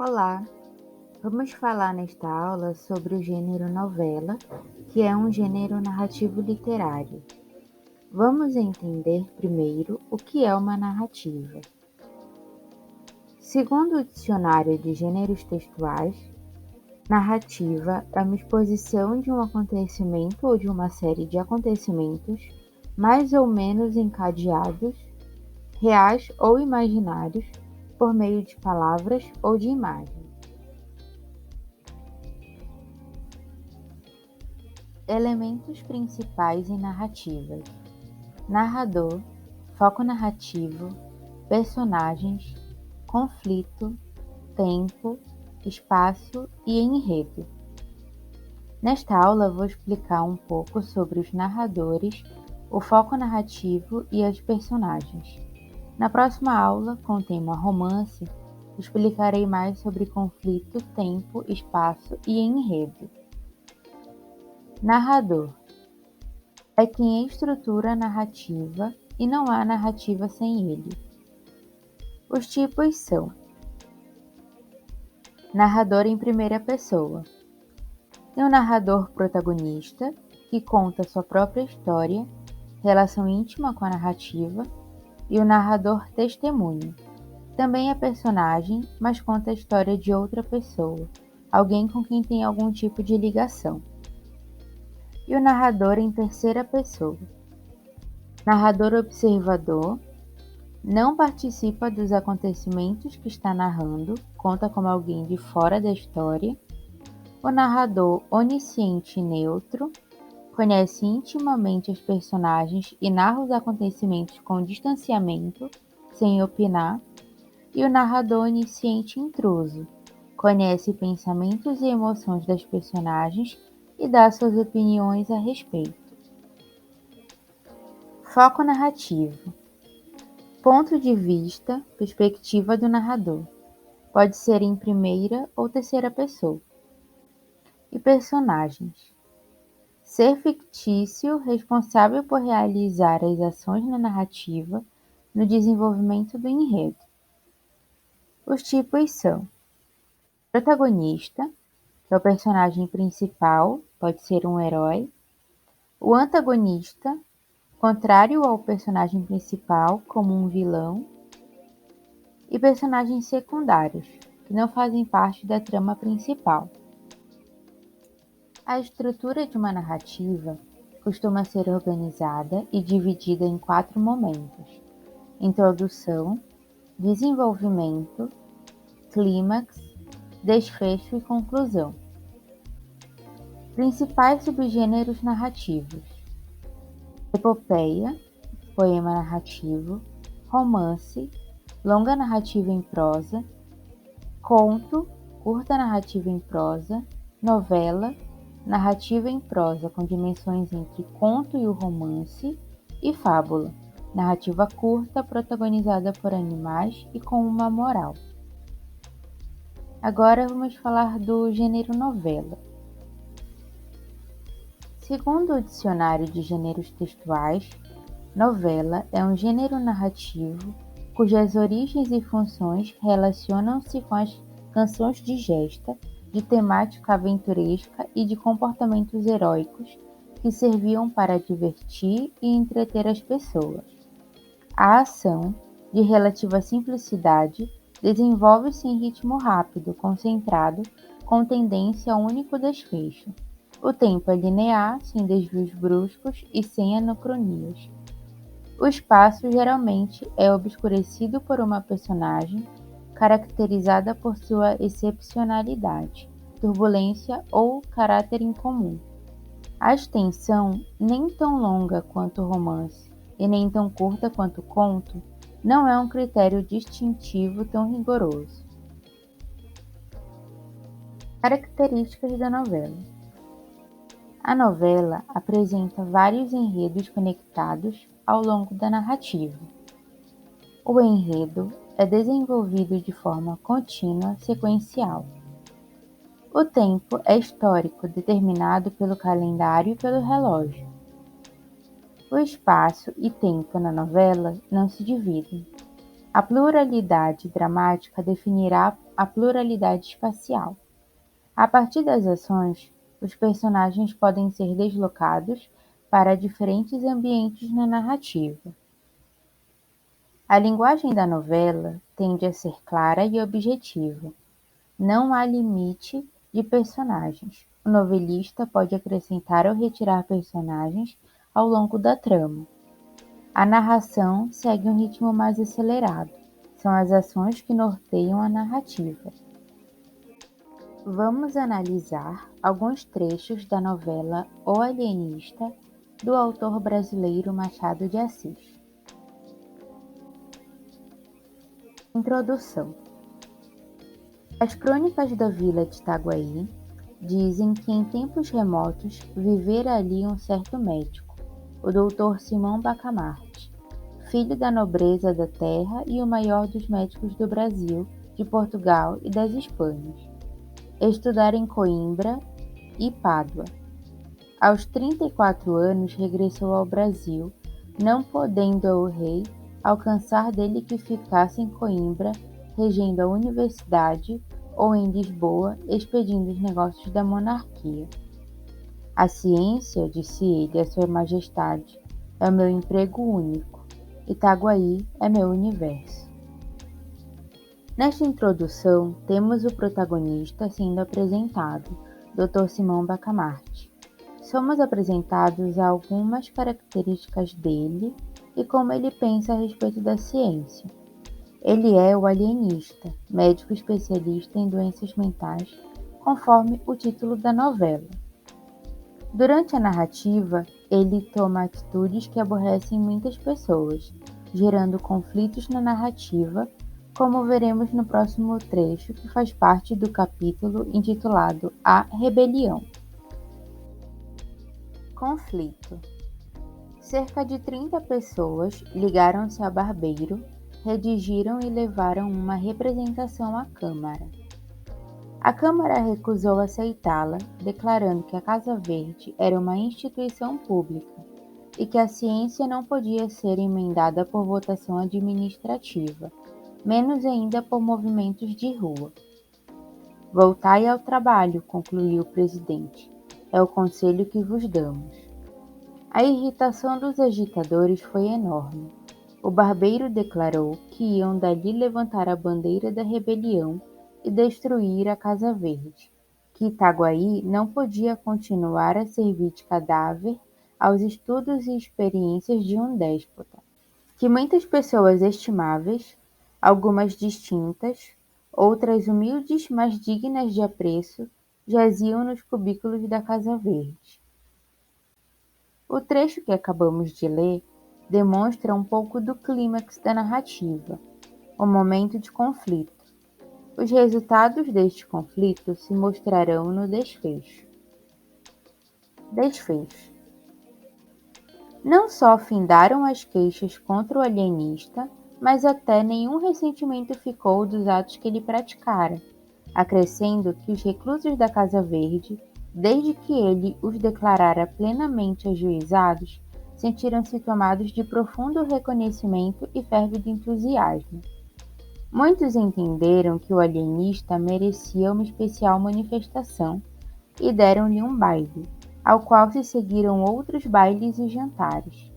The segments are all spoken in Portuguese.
Olá, vamos falar nesta aula sobre o gênero novela, que é um gênero narrativo literário. Vamos entender primeiro o que é uma narrativa. Segundo o Dicionário de Gêneros Textuais, narrativa é uma exposição de um acontecimento ou de uma série de acontecimentos, mais ou menos encadeados, reais ou imaginários, por meio de palavras ou de imagens. Elementos principais em narrativas: narrador, foco narrativo, personagens, conflito, tempo, espaço e enredo. Nesta aula vou explicar um pouco sobre os narradores, o foco narrativo e as personagens. Na próxima aula, com o tema romance, explicarei mais sobre conflito, tempo, espaço e enredo. Narrador é quem estrutura a narrativa e não há narrativa sem ele. Os tipos são: narrador em primeira pessoa. Tem o narrador protagonista, que conta sua própria história, relação íntima com a narrativa, e o narrador testemunho. Também é personagem, mas conta a história de outra pessoa, alguém com quem tem algum tipo de ligação. E o narrador em terceira pessoa. Narrador observador, não participa dos acontecimentos que está narrando, conta como alguém de fora da história. O narrador onisciente e neutro, conhece intimamente os personagens e narra os acontecimentos com distanciamento, sem opinar. E o narrador onisciente intruso, conhece pensamentos e emoções das personagens e dá suas opiniões a respeito. Foco narrativo. Ponto de vista, perspectiva do narrador. Pode ser em primeira ou terceira pessoa. E personagens. Ser fictício, responsável por realizar as ações na narrativa, no desenvolvimento do enredo. Os tipos são: protagonista, que é o personagem principal, pode ser um herói. O antagonista, contrário ao personagem principal, como um vilão. E personagens secundários, que não fazem parte da trama principal. A estrutura de uma narrativa costuma ser organizada e dividida em 4 momentos: introdução, desenvolvimento, clímax, desfecho e conclusão. Principais subgêneros narrativos: epopeia, poema narrativo, romance, longa narrativa em prosa, conto, curta narrativa em prosa, novela, narrativa em prosa com dimensões entre conto e o romance, e fábula, narrativa curta protagonizada por animais e com uma moral. Agora vamos falar do gênero novela. Segundo o Dicionário de Gêneros Textuais, novela é um gênero narrativo cujas origens e funções relacionam-se com as canções de gesta, de temática aventuresca e de comportamentos heróicos que serviam para divertir e entreter as pessoas. A ação, de relativa simplicidade, desenvolve-se em ritmo rápido, concentrado, com tendência a único desfecho. O tempo é linear, sem desvios bruscos e sem anacronias. O espaço geralmente é obscurecido por uma personagem caracterizada por sua excepcionalidade, turbulência ou caráter incomum. A extensão, nem tão longa quanto o romance e nem tão curta quanto o conto, não é um critério distintivo tão rigoroso. Características da novela. A novela apresenta vários enredos conectados ao longo da narrativa. O enredo é desenvolvido de forma contínua, sequencial. O tempo é histórico, determinado pelo calendário e pelo relógio. O espaço e tempo na novela não se dividem. A pluralidade dramática definirá a pluralidade espacial. A partir das ações, os personagens podem ser deslocados para diferentes ambientes na narrativa. A linguagem da novela tende a ser clara e objetiva. Não há limite de personagens. O novelista pode acrescentar ou retirar personagens ao longo da trama. A narração segue um ritmo mais acelerado. São as ações que norteiam a narrativa. Vamos analisar alguns trechos da novela O Alienista, do autor brasileiro Machado de Assis. Introdução. As crônicas da vila de Itaguaí dizem que em tempos remotos vivera ali um certo médico, o doutor Simão Bacamarte, filho da nobreza da terra e o maior dos médicos do Brasil, de Portugal e das Espanhas. Estudara em Coimbra e Pádua. Aos 34 anos regressou ao Brasil, não podendo o rei alcançar dele que ficasse em Coimbra, regendo a universidade, ou em Lisboa, expedindo os negócios da monarquia. A ciência, disse ele a sua majestade, é o meu emprego único. Itaguaí é meu universo. Nesta introdução, temos o protagonista sendo apresentado, Dr. Simão Bacamarte. Somos apresentados a algumas características dele e como ele pensa a respeito da ciência. Ele é o alienista, médico especialista em doenças mentais, conforme o título da novela. Durante a narrativa, ele toma atitudes que aborrecem muitas pessoas, gerando conflitos na narrativa, como veremos no próximo trecho, que faz parte do capítulo intitulado A Rebelião. Conflito. Cerca de 30 pessoas ligaram-se ao barbeiro, redigiram e levaram uma representação à Câmara. A Câmara recusou aceitá-la, declarando que a Casa Verde era uma instituição pública e que a ciência não podia ser emendada por votação administrativa, menos ainda por movimentos de rua. Voltai ao trabalho, concluiu o presidente. É o conselho que vos damos. A irritação dos agitadores foi enorme. O barbeiro declarou que iam dali levantar a bandeira da rebelião e destruir a Casa Verde, que Itaguaí não podia continuar a servir de cadáver aos estudos e experiências de um déspota, que muitas pessoas estimáveis, algumas distintas, outras humildes mas dignas de apreço, jaziam nos cubículos da Casa Verde. O trecho que acabamos de ler demonstra um pouco do clímax da narrativa, o momento de conflito. Os resultados deste conflito se mostrarão no desfecho. Desfecho. Não só findaram as queixas contra o alienista, mas até nenhum ressentimento ficou dos atos que ele praticara, acrescendo que os reclusos da Casa Verde, desde que ele os declarara plenamente ajuizados, sentiram-se tomados de profundo reconhecimento e férvido entusiasmo. Muitos entenderam que o alienista merecia uma especial manifestação e deram-lhe um baile, ao qual se seguiram outros bailes e jantares.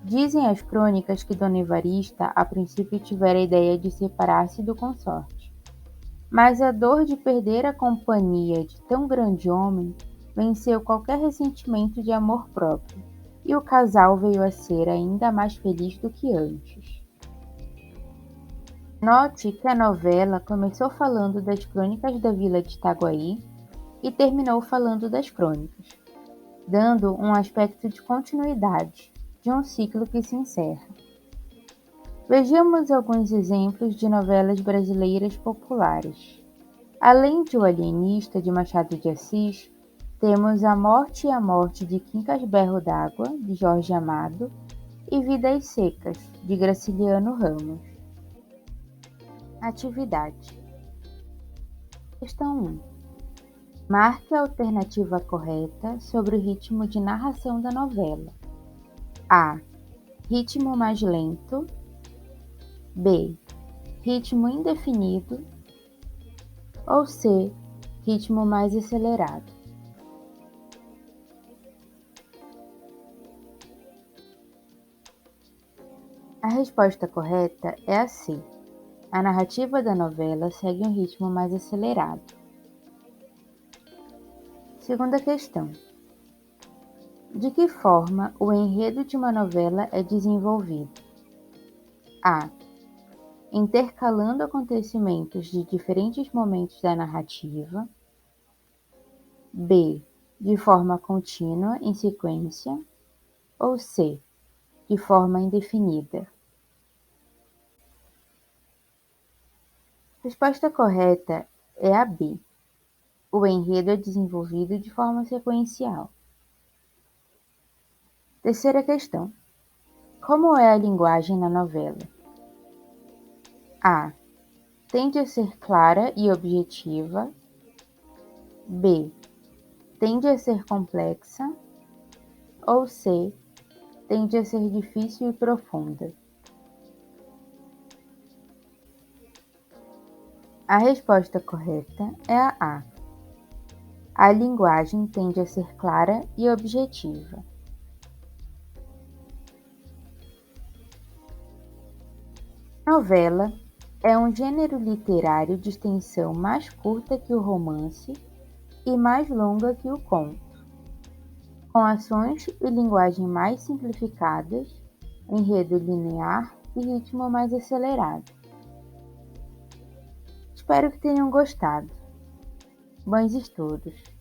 Dizem as crônicas que Dona Evarista a princípio tivera a ideia de separar-se do consorte, mas a dor de perder a companhia de tão grande homem venceu qualquer ressentimento de amor próprio, e o casal veio a ser ainda mais feliz do que antes. Note que a novela começou falando das crônicas da vila de Itaguaí e terminou falando das crônicas, dando um aspecto de continuidade de um ciclo que se encerra. Vejamos alguns exemplos de novelas brasileiras populares. Além de O Alienista, de Machado de Assis, temos A Morte e a Morte de Quincas Berro d'Água, de Jorge Amado, e Vidas Secas, de Graciliano Ramos. Atividade. Questão 1. Marque a alternativa correta sobre o ritmo de narração da novela. A. Ritmo mais lento. B. Ritmo indefinido. Ou C, ritmo mais acelerado? A resposta correta é a C. A narrativa da novela segue um ritmo mais acelerado. Segunda questão. De que forma o enredo de uma novela é desenvolvido? A. Intercalando acontecimentos de diferentes momentos da narrativa. B. De forma contínua, em sequência. Ou C. De forma indefinida? Resposta correta é a B. O enredo é desenvolvido de forma sequencial. Terceira questão. Como é a linguagem na novela? A. Tende a ser clara e objetiva. B. Tende a ser complexa. Ou C. Tende a ser difícil e profunda? A resposta correta é a A. A linguagem tende a ser clara e objetiva. Novela é um gênero literário de extensão mais curta que o romance e mais longa que o conto, com ações e linguagem mais simplificadas, enredo linear e ritmo mais acelerado. Espero que tenham gostado. Bons estudos!